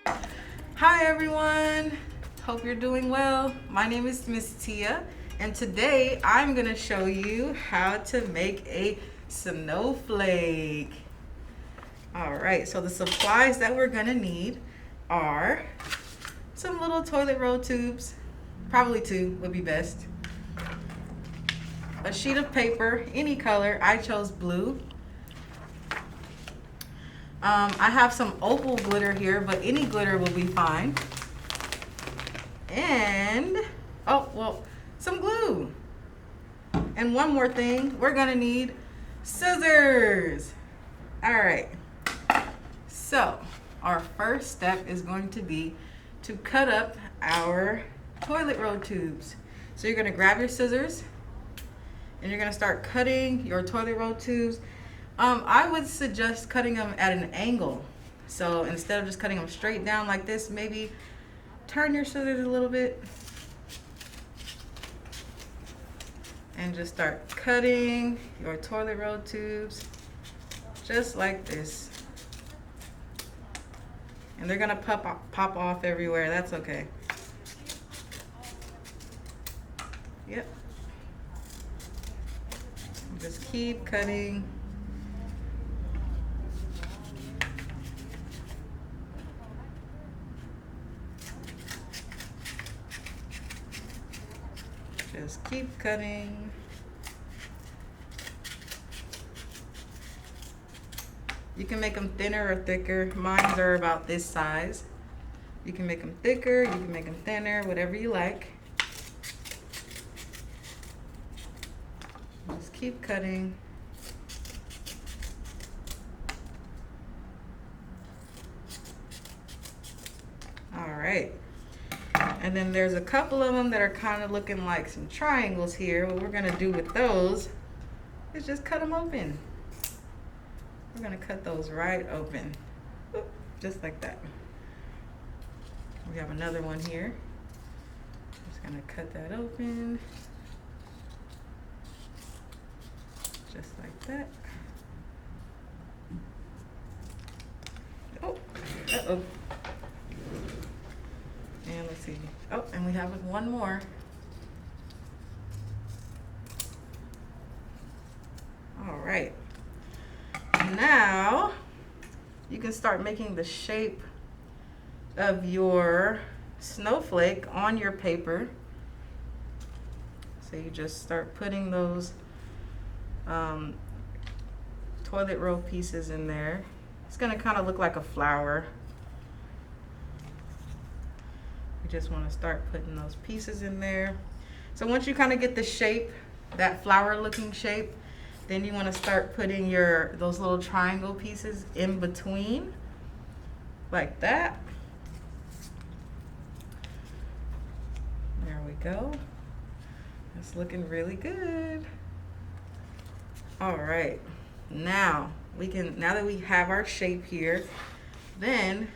Hi everyone, hope you're doing well. My name is Miss Tia, and today I'm gonna show you how to make a snowflake. All right, so the supplies that we're gonna need are some little toilet roll tubes, probably 2 would be best. A sheet of paper, any color, I chose blue. I have some opal glitter here, but any glitter will be fine. And, oh, well, some glue. And one more thing, we're gonna need scissors. All right, so our first step is going to be to cut up our toilet roll tubes. So you're gonna grab your scissors and you're gonna start cutting your toilet roll tubes. I would suggest cutting them at an angle. So instead of just cutting them straight down like this, maybe turn your scissors a little bit and just start cutting your toilet roll tubes just like this. And they're gonna pop off everywhere. That's okay. Yep. Just keep cutting. Just keep cutting. You can make them thinner or thicker. Mine are about this size. You can make them thicker, you can make them thinner, whatever you like. Just keep cutting. All right. And then there's a couple of them that are kind of looking like some triangles here. What we're gonna do with those is just cut them open. We're gonna cut those right open, just like that. We have another one here. Just gonna cut that open, just like that. Oh, uh-oh. And let's see. Oh, and we have one more. All right. Now you can start making the shape of your snowflake on your paper. So you just start putting those toilet roll pieces in there. It's gonna kind of look like a flower. You just want to start putting those pieces in there. So once you kind of get the shape, that flower looking shape, then you want to start putting those little triangle pieces in between, like that. There we go. It's looking really good. All right, now that we have our shape here, then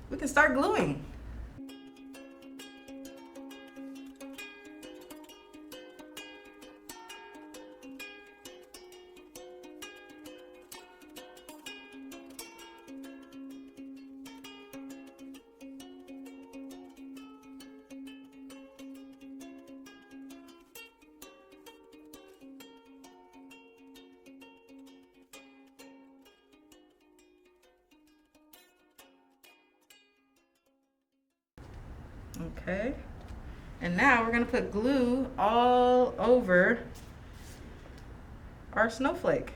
we can start gluing. Okay, and now we're gonna put glue all over our snowflake.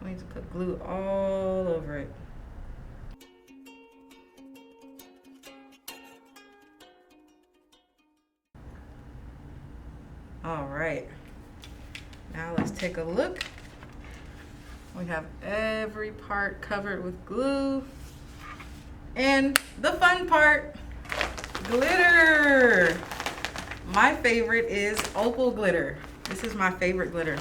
We need to put glue all over it. All right, now let's take a look. We have every part covered with glue. And the fun part, glitter. My favorite is opal glitter. This is my favorite glitter.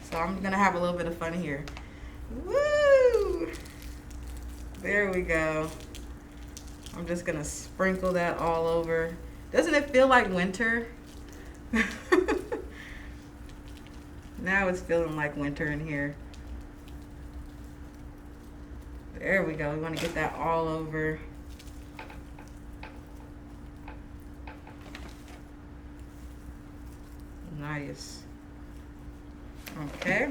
So I'm gonna have a little bit of fun here. Woo! There we go. I'm just gonna sprinkle that all over. Doesn't it feel like winter? Now it's feeling like winter in here. There we go. We want to get that all over. Nice. Okay.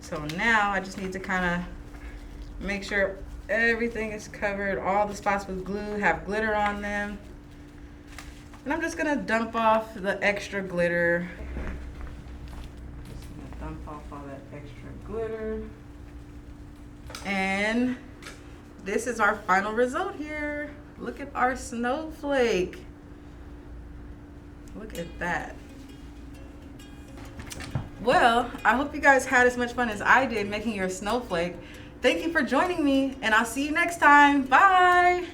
So now I just need to kind of make sure everything is covered. All the spots with glue have glitter on them. And I'm just gonna dump off the extra glitter. Just gonna dump off all that extra glitter. And this is our final result here. Look at our snowflake. Look at that. Well, I hope you guys had as much fun as I did making your snowflake. Thank you for joining me, and I'll see you next time. Bye.